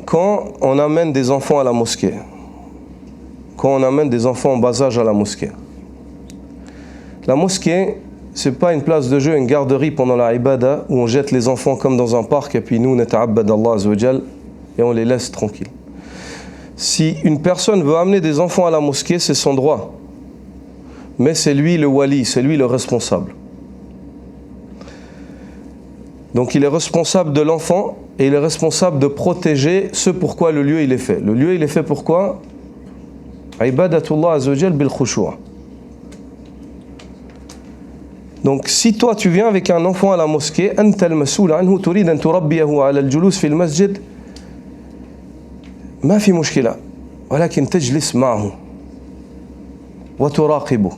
quand on amène des enfants à la mosquée, quand on amène des enfants en bas âge à la mosquée, c'est pas une place de jeu, une garderie pendant la ibada où on jette les enfants comme dans un parc et puis nous on ta'abbad Allah azza wa jal et on les laisse tranquilles. Si une personne veut amener des enfants à la mosquée, c'est son droit. Mais c'est lui le wali, c'est lui le responsable. Donc il est responsable de l'enfant et il est responsable de protéger ce pourquoi le lieu il est fait. Le lieu il est fait pourquoi? Ibadatullah azza wa jal bil khushu'. Donc si toi tu viens avec un enfant à la mosquée, anta al-mas'oul anhu turid an turabbiyahu ala al-julus fi al-masjid, ما في مشكلة ولكن تجلس معه وتراقبه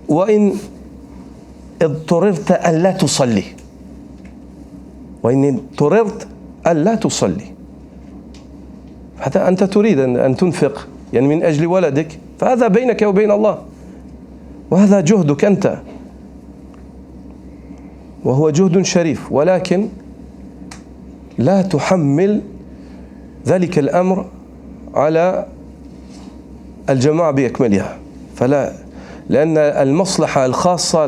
وإن اضطررت ألا تصلي ألا تصلي حتى أنت تريد أن تنفق يعني من أجل ولدك فهذا بينك وبين الله وهذا جهدك أنت وهو جهد شريف ولكن لا تحمل ذلك الأمر على الجماعة بأكملها لأن المصلحة الخاصة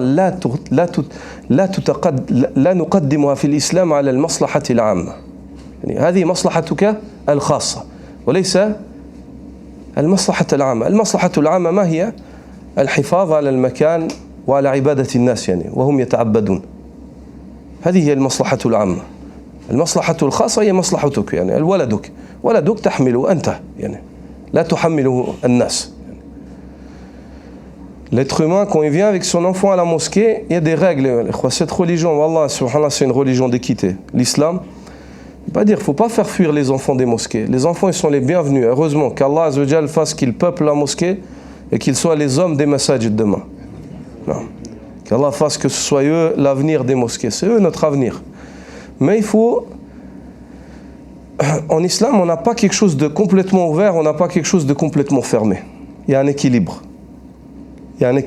لا نقدمها في الإسلام على المصلحة العامة يعني هذه مصلحتك الخاصة وليس المصلحة العامة. المصلحة العامة ما هي؟ الحفاظ على المكان وعلى عبادة الناس يعني وهم يتعبدون. هذه هي المصلحة العامة. المصلحة الخاصة هي مصلحتك يعني ولدك تحمله أنت يعني لا تحمله الناس. L'être humain, quand il vient avec son enfant à la mosquée, il y a des règles. Cette religion, wallah, subhanallah, c'est une religion d'équité. L'islam, il ne faut pas faire fuir les enfants des mosquées. Les enfants, ils sont les bienvenus. Heureusement qu'Allah azza wa jal fasse qu'ils peuplent la mosquée et qu'ils soient les hommes des masajid demain. Non. Qu'Allah fasse que ce soit eux l'avenir des mosquées. C'est eux notre avenir. Mais il faut... En islam, on n'a pas quelque chose de complètement ouvert, on n'a pas quelque chose de complètement fermé. Il y a un équilibre. يعني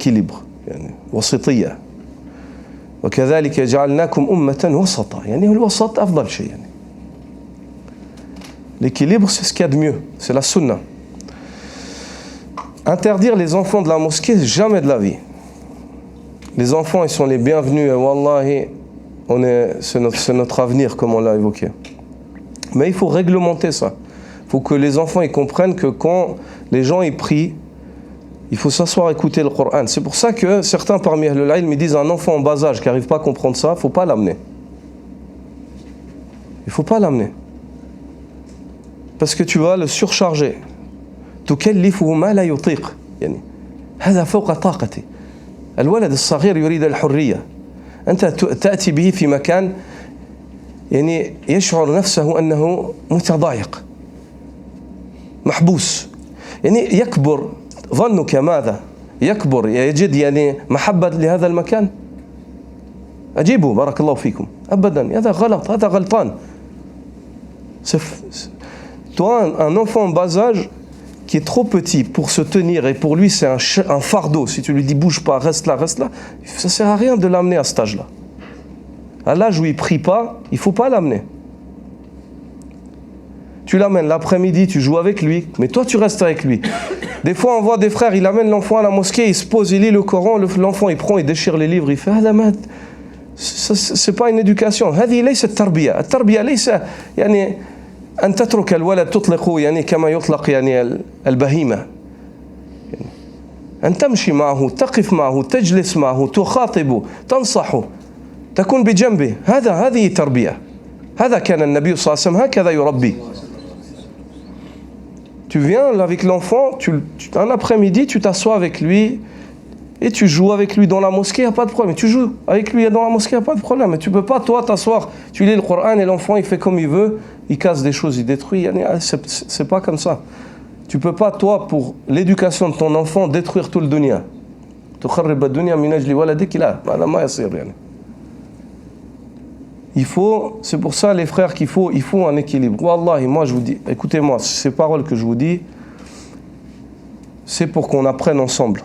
وسطية. وكذلك جعلناكم أمة وسطا. يعني الوسط أفضل شيء يعني. L'équilibre, c'est ce qu'il y a de mieux. C'est la sunna. Interdire les enfants de la mosquée, jamais de la vie. Les enfants, ils sont les bienvenus. Et wallahi, c'est notre avenir, comme on l'a évoqué. Mais il faut réglementer ça. Il faut que les enfants ils comprennent que quand les gens ils prient, il faut s'asseoir écouter le Coran. C'est pour ça que certains parmi Ahlul Ilm me disent un enfant en bas âge qui n'arrive pas à comprendre ça, il ne faut pas l'amener. Il ne faut pas l'amener. Parce que tu vas le surcharger. تكلفه ما لا يطيق يعني هذا فوق طاقته. الولد الصغير يريد الحرية. أنت تأتي به في مكان يعني يشعر نفسه أنه متضايق محبوس يعني يكبر ظنك ماذا؟ يكبر يجد يعني محبة لهذا المكان أجيبه بارك الله فيكم أبدا هذا غلط هذا غلطان. Toi un enfant en bas âge qui est trop petit pour se tenir et pour lui c'est un fardeau, si tu lui dis bouge pas, reste là, ça sert à rien de l'amener à cet âge-là. À l'âge où il ne prie pas, il ne faut pas l'amener. Tu l'amènes l'après-midi, tu joues avec lui, mais toi tu restes avec lui. Des fois on voit des frères, il amène l'enfant à la mosquée, il se pose, il lit le Coran, l'enfant il prend, il déchire les livres, il fait c'est pas une éducation. هذه ليست التربية. التربية ليس يعني أن تترك الولد تطلقه يعني كما يطلق يعني البهيمة. أن تمشي معه، تقف معه، تجلس معه، تخاطبه، تنصحه، تكون بجنبه. هذه تربية. هذا كان النبي صلى الله عليه وسلم هكذا يربي. Tu viens avec l'enfant, un après-midi, tu t'assois avec lui et tu joues avec lui dans la mosquée, il n'y a pas de problème. Tu joues avec lui dans la mosquée, il n'y a pas de problème. Mais tu ne peux pas, toi, t'asseoir, tu lis le Coran et l'enfant, il fait comme il veut, il casse des choses, il détruit. C'est pas comme ça. Tu ne peux pas, toi, pour l'éducation de ton enfant, détruire tout le dunya. C'est pour ça les frères il faut un équilibre. Wallahi, moi je vous dis, écoutez-moi, ces paroles que je vous dis, c'est pour qu'on apprenne ensemble.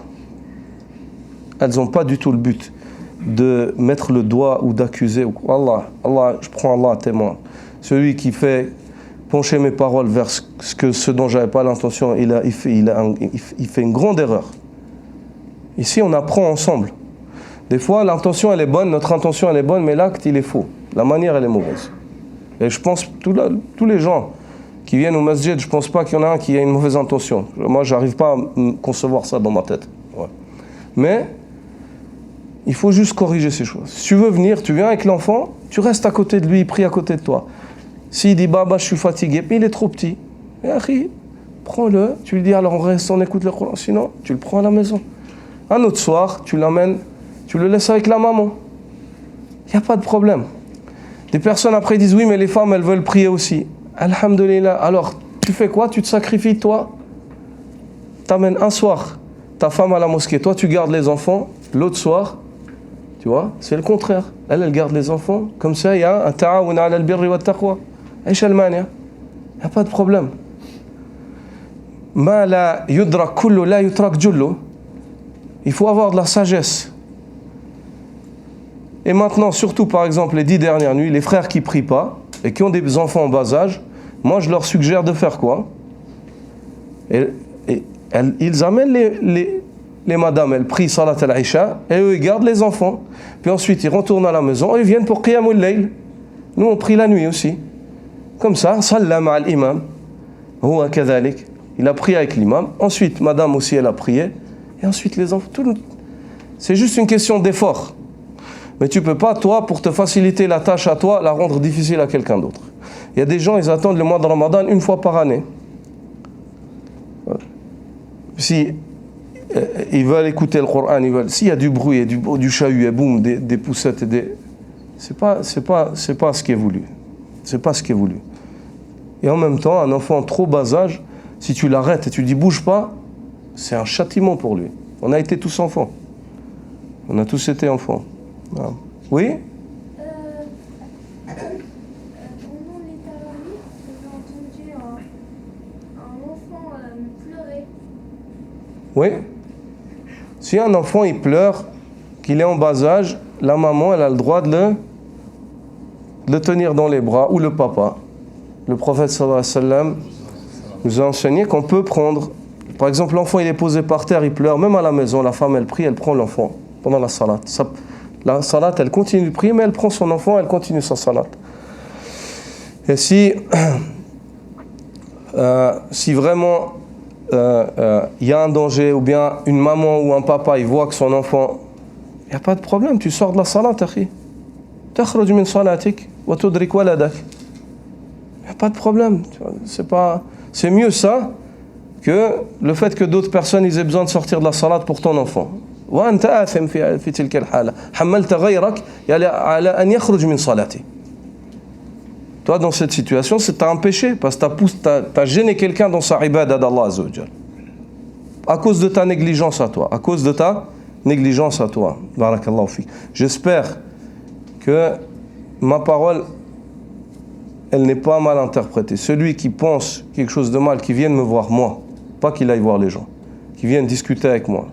Elles n'ont pas du tout le but de mettre le doigt ou d'accuser. Allah, je prends Allah à témoin. Celui qui fait pencher mes paroles vers ce dont j'avais pas l'intention, il fait une grande erreur. Ici, on apprend ensemble. Des fois, l'intention, elle est bonne, notre intention, elle est bonne, mais l'acte, il est faux. La manière, elle est mauvaise. Et je pense, tous les gens qui viennent au masjid, je pense pas qu'il y en a un qui a une mauvaise intention. Moi, j'arrive pas à concevoir ça dans ma tête. Ouais. Mais, il faut juste corriger ces choses. Si tu veux venir, tu viens avec l'enfant, tu restes à côté de lui, il prie à côté de toi. S'il dit, Baba, je suis fatigué, mais il est trop petit. Et akhi, prends-le, tu lui dis, alors on reste, on écoute le Coran. Sinon, tu le prends à la maison. Un autre soir, tu l'amènes, tu le laisses avec la maman. Il n'y a pas de problème. Des personnes après disent, oui, mais les femmes, elles veulent prier aussi. Alhamdulillah. Alors, tu fais quoi? Tu te sacrifies, toi? T'amènes un soir ta femme à la mosquée. Toi, tu gardes les enfants. L'autre soir, tu vois, c'est le contraire. Elle garde les enfants. Comme ça, il y a un ta'awun ala al-birri wa taqwa. Aïcha al-mania. Il n'y a pas de problème. Ma la yudrak kullu la yutrak jullu. Il faut avoir de la sagesse. Et maintenant, surtout par exemple les 10 dernières nuits, les frères qui ne prient pas et qui ont des enfants en bas âge, moi je leur suggère de faire quoi? Ils amènent les madames, elles prient salat al-isha et eux ils gardent les enfants. Puis ensuite ils retournent à la maison et ils viennent pour qiyamul layl. Nous on prie la nuit aussi. Comme ça, salla ma'al imam. Huwa kadhalik. Il a prié avec l'imam. Ensuite, madame aussi elle a prié. Et ensuite les enfants. C'est juste une question d'effort. Mais tu ne peux pas, toi, pour te faciliter la tâche à toi, la rendre difficile à quelqu'un d'autre. Il y a des gens, ils attendent le mois de Ramadan une fois par année. Si ils veulent écouter le Coran, s'il y a du bruit, du chahut, et boum, des poussettes, c'est pas ce qui est voulu. C'est pas ce qui est voulu. Et en même temps, un enfant trop bas âge, si tu l'arrêtes et tu lui dis bouge pas, c'est un châtiment pour lui. On a été tous enfants. On a tous été enfants. Ah. Oui? Pendant les tarawih, j'ai entendu un enfant pleurer. Oui? Si un enfant il pleure, qu'il est en bas âge, la maman elle a le droit de le tenir dans les bras, ou le papa. Le prophète sallallahu alayhi wa sallam nous a enseigné qu'on peut prendre, par exemple l'enfant il est posé par terre, il pleure, même à la maison, la femme elle prie, elle prend l'enfant pendant la salat. La salat, elle continue de prier, mais elle prend son enfant, elle continue sa salat. Et si vraiment il y a un danger, ou bien une maman ou un papa, il voit que son enfant, il n'y a pas de problème, tu sors de la salat, akhi. Takhruj min salatik wa tudrik waladak. Il n'y a pas de problème. C'est mieux ça que le fait que d'autres personnes ils aient besoin de sortir de la salat pour ton enfant. وأنت آثم في تلك الحالة حملت غيرك على أن يخرج من صلاته. Toi dans cette situation c'est un péché parce que t'as gêné quelqu'un dans sa ibada d'Allah Azza wa Jal à cause de ta négligence à toi, Barakallahu fik. J'espère que ma parole elle n'est pas mal interprétée. Celui qui pense quelque chose de mal, qui vienne me voir moi, pas qu'il aille voir les gens, qui vienne discuter avec moi.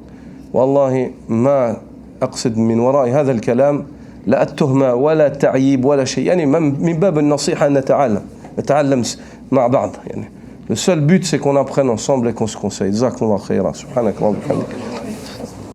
والله ما أقصد من وراء هذا الكلام لا التهمة ولا التعييب ولا شيء يعني من باب النصيحة نتعلم مع بعض يعني le seul but c'est qu'on apprenne ensemble et qu'on se conseille. جزاكم الله خيرا سبحانك اللهم وبحمدك